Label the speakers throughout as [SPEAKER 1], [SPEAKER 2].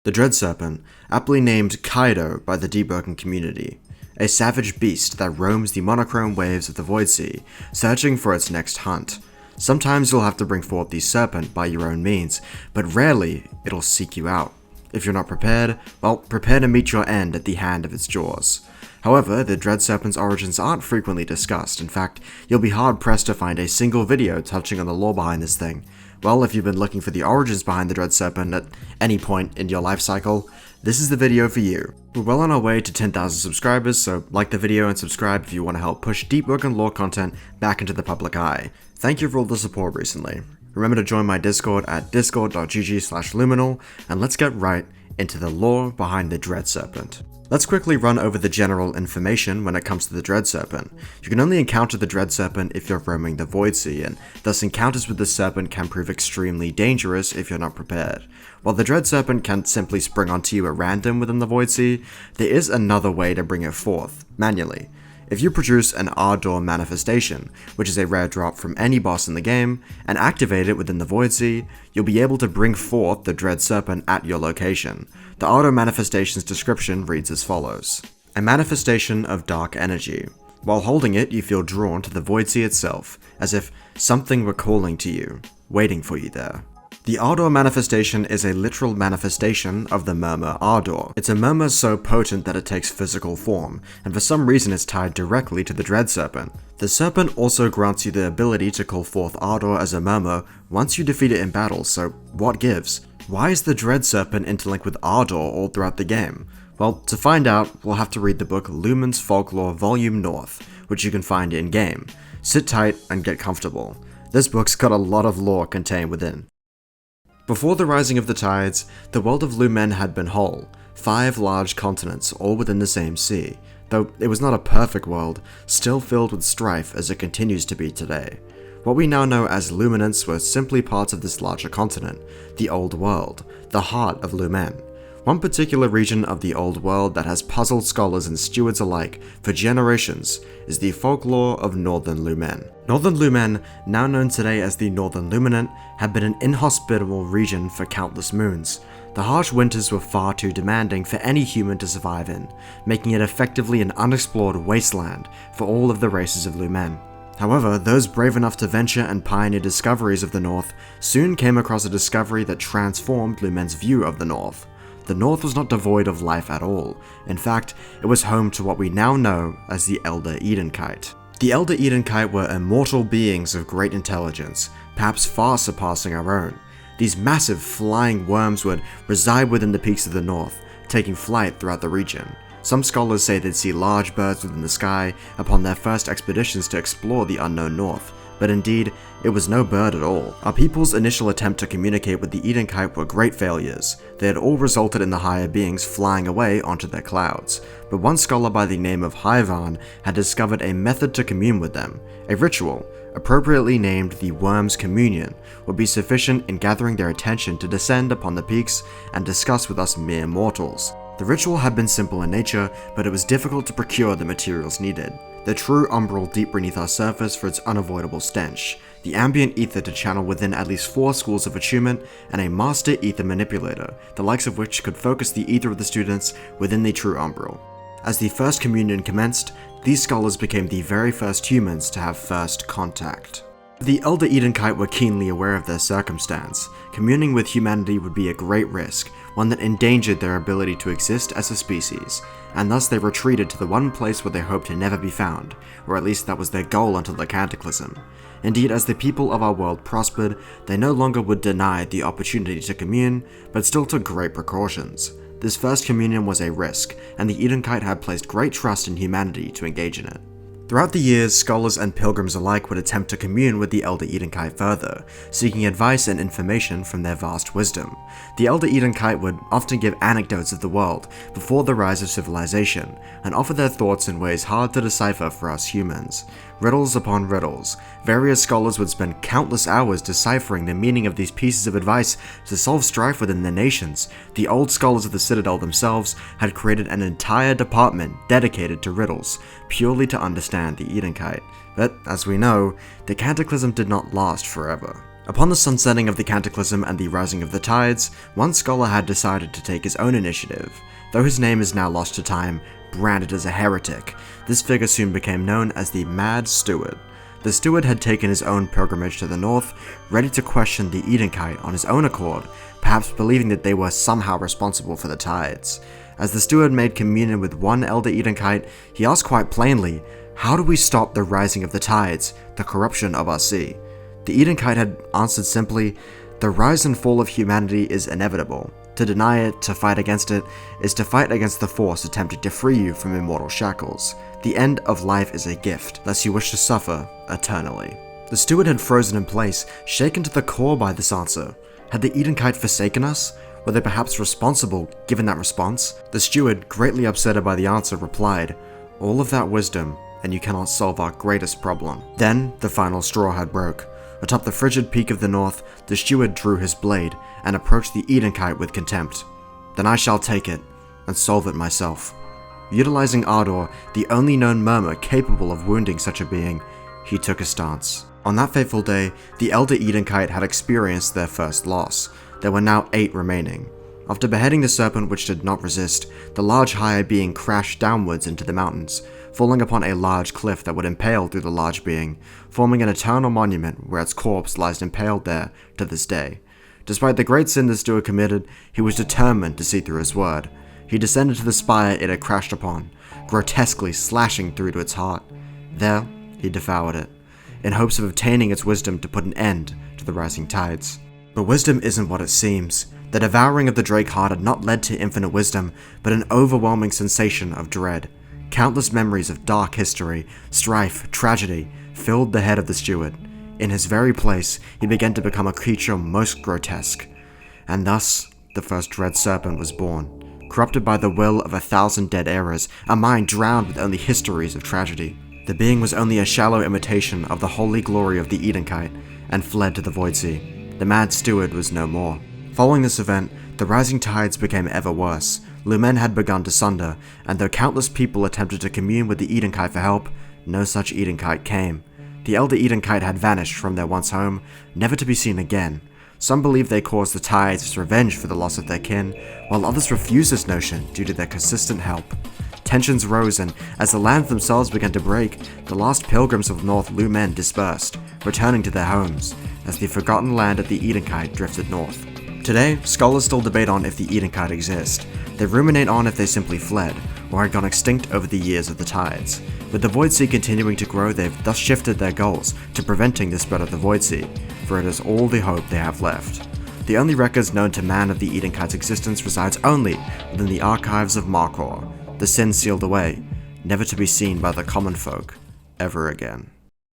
[SPEAKER 1] The Dread Serpent, aptly named Kaido by the Deepwoken community, a savage beast that roams the monochrome waves of the Voidsea, searching for its next hunt. Sometimes you'll have to bring forth the serpent by your own means, but rarely it'll seek you out. If you're not prepared, well, prepare to meet your end at the hand of its jaws. However, the Dread Serpent's origins aren't frequently discussed. In fact, you'll be hard-pressed to find a single video touching on the lore behind this thing. Well, if you've been looking for the origins behind the Dread Serpent at any point in your life cycle, this is the video for you. We're well on our way to 10,000 subscribers, so like the video and subscribe if you want to help push Deepwoken lore content back into the public eye. Thank you for all the support recently. Remember to join my Discord at discord.gg/luminal, and let's get right into the lore behind the Dread Serpent. Let's quickly run over the general information when it comes to the Dread Serpent. You can only encounter the Dread Serpent if you're roaming the Voidsea, and thus encounters with the Serpent can prove extremely dangerous if you're not prepared. While the Dread Serpent can simply spring onto you at random within the Voidsea, there is another way to bring it forth, manually. If you produce an Ardor manifestation, which is a rare drop from any boss in the game, and activate it within the Voidsea, you'll be able to bring forth the Dread Serpent at your location. The Ardor manifestation's description reads as follows: a manifestation of dark energy. While holding it, you feel drawn to the Voidsea itself, as if something were calling to you, waiting for you there. The Ardor manifestation is a literal manifestation of the murmur Ardor. It's a murmur so potent that it takes physical form, and for some reason it's tied directly to the Dread Serpent. The Serpent also grants you the ability to call forth Ardor as a murmur once you defeat it in battle, so what gives? Why is the Dread Serpent interlinked with Ardor all throughout the game? Well, to find out, we'll have to read the book Lumen's Folklore Volume North, which you can find in-game. Sit tight and get comfortable. This book's got a lot of lore contained within. Before the rising of the tides, the world of Lumen had been whole, 5 large continents all within the same sea, though it was not a perfect world, still filled with strife as it continues to be today. What we now know as Luminants were simply parts of this larger continent, the Old World, the heart of Lumen. One particular region of the Old World that has puzzled scholars and stewards alike for generations is the folklore of Northern Lumen. Northern Lumen, now known today as the Northern Luminant, had been an inhospitable region for countless moons. The harsh winters were far too demanding for any human to survive in, making it effectively an unexplored wasteland for all of the races of Lumen. However, those brave enough to venture and pioneer discoveries of the North soon came across a discovery that transformed Lumen's view of the North. The North was not devoid of life at all. In fact, it was home to what we now know as the Elder Edenkite. The Elder Edenkite were immortal beings of great intelligence, perhaps far surpassing our own. These massive flying worms would reside within the peaks of the North, taking flight throughout the region. Some scholars say they'd see large birds within the sky upon their first expeditions to explore the unknown North, but indeed, it was no bird at all. Our people's initial attempt to communicate with the Edenkite were great failures. They had all resulted in the higher beings flying away onto their clouds, but one scholar by the name of Hyvarn had discovered a method to commune with them. A ritual, appropriately named the Worm's Communion, would be sufficient in gathering their attention to descend upon the peaks and discuss with us mere mortals. The ritual had been simple in nature, but it was difficult to procure the materials needed. The true umbral deep beneath our surface for its unavoidable stench, the ambient ether to channel within at least 4 schools of attunement, and a master ether manipulator, the likes of which could focus the ether of the students within the true umbral. As the first communion commenced, these scholars became the very first humans to have first contact. The Elder Edenkite were keenly aware of their circumstance. Communing with humanity would be a great risk, one that endangered their ability to exist as a species, and thus they retreated to the one place where they hoped to never be found, or at least that was their goal until the Cataclysm. Indeed, as the people of our world prospered, they no longer would deny the opportunity to commune, but still took great precautions. This first communion was a risk, and the Edenkite had placed great trust in humanity to engage in it. Throughout the years, scholars and pilgrims alike would attempt to commune with the Elder Edenkite further, seeking advice and information from their vast wisdom. The Elder Edenkite would often give anecdotes of the world before the rise of civilization, and offer their thoughts in ways hard to decipher for us humans. Riddles upon riddles, various scholars would spend countless hours deciphering the meaning of these pieces of advice to solve strife within their nations. The old scholars of the Citadel themselves had created an entire department dedicated to riddles, purely to understand the Edenkite. But, as we know, the Cataclysm did not last forever. Upon the sunsetting of the Cataclysm and the rising of the tides, one scholar had decided to take his own initiative. Though his name is now lost to time, branded as a heretic, this figure soon became known as the Mad Steward. The Steward had taken his own pilgrimage to the north, ready to question the Edenkite on his own accord, perhaps believing that they were somehow responsible for the tides. As the Steward made communion with one elder Edenkite, he asked quite plainly, "How do we stop the rising of the tides, the corruption of our sea?" The Edenkite had answered simply, "The rise and fall of humanity is inevitable. To deny it, to fight against it, is to fight against the force attempting to free you from immortal shackles. The end of life is a gift, lest you wish to suffer eternally." The Steward had frozen in place, shaken to the core by this answer. Had the Edenkite forsaken us? Were they perhaps responsible, given that response? The Steward, greatly upset by the answer, replied, "All of that wisdom, and you cannot solve our greatest problem." Then, the final straw had broke. Atop the frigid peak of the north, the Steward drew his blade, and approached the Edenkite with contempt. "Then I shall take it, and solve it myself." Utilizing Ardor, the only known murmur capable of wounding such a being, he took a stance. On that fateful day, the Elder Edenkite had experienced their first loss. There were now 8 remaining. After beheading the serpent which did not resist, the large higher being crashed downwards into the mountains, falling upon a large cliff that would impale through the large being, forming an eternal monument where its corpse lies impaled there to this day. Despite the great sin the Steward committed, he was determined to see through his word. He descended to the spire it had crashed upon, grotesquely slashing through to its heart. There, he devoured it, in hopes of obtaining its wisdom to put an end to the rising tides. But wisdom isn't what it seems. The devouring of the Drake heart had not led to infinite wisdom, but an overwhelming sensation of dread. Countless memories of dark history, strife, tragedy, filled the head of the Steward. In his very place, he began to become a creature most grotesque. And thus, the first Dread Serpent was born. Corrupted by the will of 1,000 dead eras, a mind drowned with only histories of tragedy. The being was only a shallow imitation of the holy glory of the Edenkite, and fled to the Voidsea. The Mad Steward was no more. Following this event, the rising tides became ever worse. Lumen had begun to sunder, and though countless people attempted to commune with the Edenkite for help, no such Edenkite came. The Elder Edenkite had vanished from their once home, never to be seen again. Some believe they caused the tides as revenge for the loss of their kin, while others refuse this notion due to their consistent help. Tensions rose, and as the lands themselves began to break, the last pilgrims of North Lumen dispersed, returning to their homes, as the forgotten land of the Edenkite drifted north. Today, scholars still debate on if the Edenkite exist. They ruminate on if they simply fled, or had gone extinct over the years of the tides. With the Voidsea continuing to grow, they've thus shifted their goals to preventing the spread of the Voidsea, for it is all the hope they have left. The only records known to man of the Edenkite's existence resides only within the archives of Markor, the sin sealed away, never to be seen by the common folk ever again.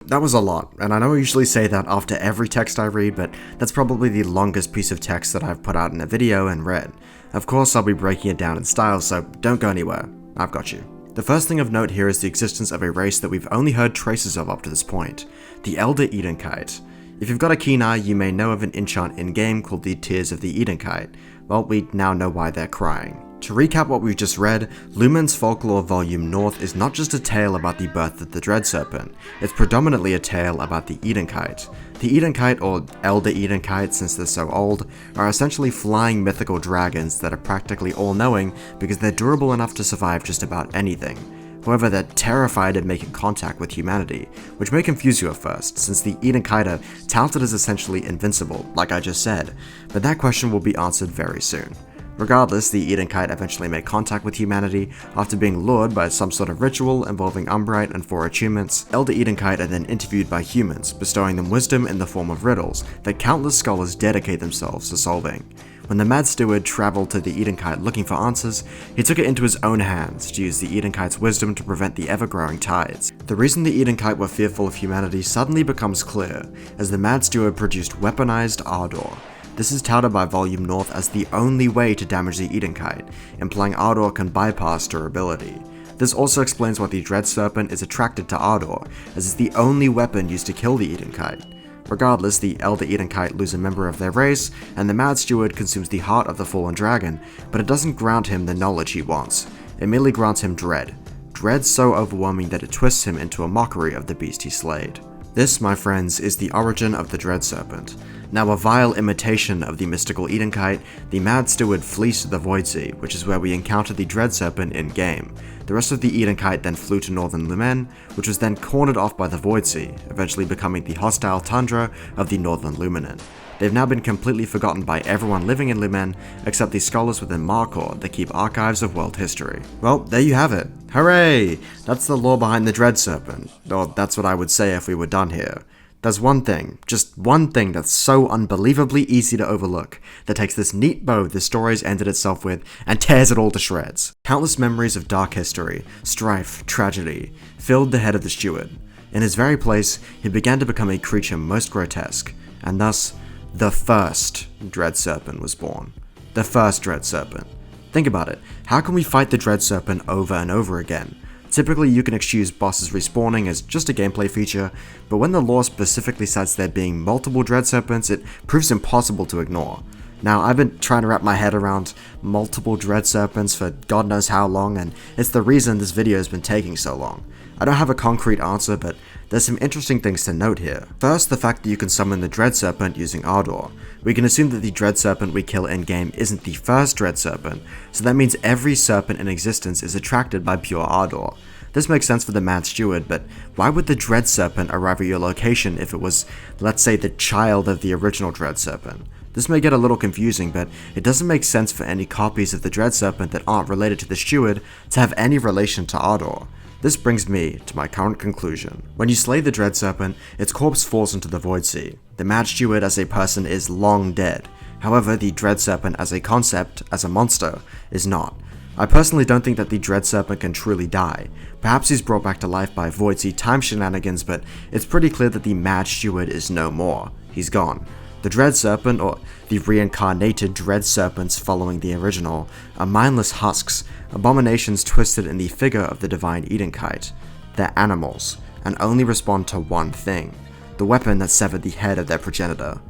[SPEAKER 1] That was a lot, and I know I usually say that after every text I read, but that's probably the longest piece of text that I've put out in a video and read. Of course, I'll be breaking it down in style, so don't go anywhere. I've got you. The first thing of note here is the existence of a race that we've only heard traces of up to this point, the Elder Edenkite. If you've got a keen eye, you may know of an enchant in-game called the Tears of the Edenkite. Well, we now know why they're crying. To recap what we've just read, Lumen's Folklore Volume North is not just a tale about the birth of the Dread Serpent, it's predominantly a tale about the Edenkite. The Edenkite, or Elder Edenkite since they're so old, are essentially flying mythical dragons that are practically all-knowing because they're durable enough to survive just about anything. However, they're terrified of making contact with humanity, which may confuse you at first, since the Edenkite are touted as essentially invincible, like I just said, but that question will be answered very soon. Regardless, the Edenkite eventually made contact with humanity after being lured by some sort of ritual involving Umbrite and 4 attunements. Elder Edenkite are then interviewed by humans, bestowing them wisdom in the form of riddles that countless scholars dedicate themselves to solving. When the Mad Steward traveled to the Edenkite looking for answers, he took it into his own hands to use the Edenkite's wisdom to prevent the ever-growing tides. The reason the Edenkite were fearful of humanity suddenly becomes clear, as the Mad Steward produced weaponized Ardor. This is touted by Volume North as the only way to damage the Edenkite, implying Ardor can bypass durability. This also explains why the Dread Serpent is attracted to Ardor, as it's the only weapon used to kill the Edenkite. Regardless, the Elder Edenkite lose a member of their race, and the Mad Steward consumes the heart of the fallen dragon, but it doesn't grant him the knowledge he wants. It merely grants him dread. Dread so overwhelming that it twists him into a mockery of the beast he slayed. This, my friends, is the origin of the Dread Serpent. Now, a vile imitation of the mystical Eden kite, the Mad Steward flees to the Voidsea, which is where we encounter the Dread Serpent in-game. The rest of the Eden kite then flew to northern Lumen, which was then cornered off by the Voidsea, eventually becoming the hostile tundra of the northern Luminant. They've now been completely forgotten by everyone living in Lumen, except the scholars within Markor that keep archives of world history. Well, there you have it. Hooray! That's the lore behind the Dread Serpent. Or that's what I would say if we were done here. There's one thing, just one thing that's so unbelievably easy to overlook, that takes this neat bow the story's ended itself with and tears it all to shreds. Countless memories of dark history, strife, tragedy, filled the head of the steward. In his very place, he began to become a creature most grotesque, and thus, the first Dread Serpent was born. The first Dread Serpent. Think about it, how can we fight the Dread Serpent over and over again? Typically, you can excuse bosses respawning as just a gameplay feature, but when the lore specifically cites there being multiple Dread Serpents, it proves impossible to ignore. Now, I've been trying to wrap my head around multiple Dread Serpents for God knows how long, and it's the reason this video has been taking so long. I don't have a concrete answer, but there's some interesting things to note here. First, the fact that you can summon the Dread Serpent using Ardor. We can assume that the Dread Serpent we kill in-game isn't the first Dread Serpent, so that means every serpent in existence is attracted by pure Ardor. This makes sense for the Mad Steward, but why would the Dread Serpent arrive at your location if it was, let's say, the child of the original Dread Serpent? This may get a little confusing, but it doesn't make sense for any copies of the Dread Serpent that aren't related to the Steward to have any relation to Ardor. This brings me to my current conclusion. When you slay the Dread Serpent, its corpse falls into the Voidsea. The Mad Steward as a person is long dead. However, the Dread Serpent as a concept, as a monster, is not. I personally don't think that the Dread Serpent can truly die. Perhaps he's brought back to life by Voidsea time shenanigans, but it's pretty clear that the Mad Steward is no more. He's gone. The Dread Serpent, or the reincarnated Dread Serpents following the original, are mindless husks, abominations twisted in the figure of the divine Eden kite. They're animals, and only respond to one thing, the weapon that severed the head of their progenitor.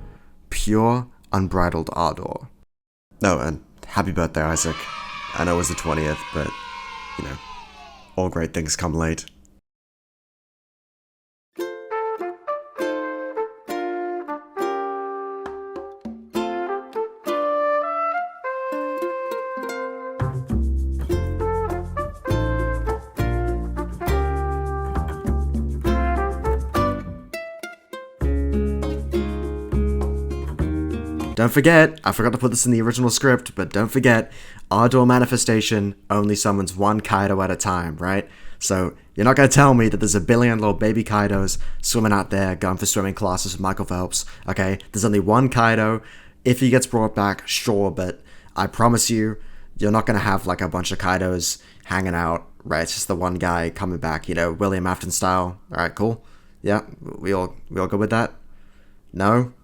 [SPEAKER 1] Pure, unbridled ardor. Oh, and happy birthday, Isaac. I know it was the 20th, but, you know, all great things come late. Don't forget, I forgot to put this in the original script, but don't forget, Ardor Manifestation only summons one Kaido at a time, right? So, you're not going to tell me that there's a billion little baby Kaidos swimming out there, going for swimming classes with Michael Phelps, okay? There's only one Kaido. If he gets brought back, sure, but I promise you, you're not going to have like a bunch of Kaidos hanging out, right? It's just the one guy coming back, you know, William Afton style. Alright, cool? Yeah, we all good with that? No?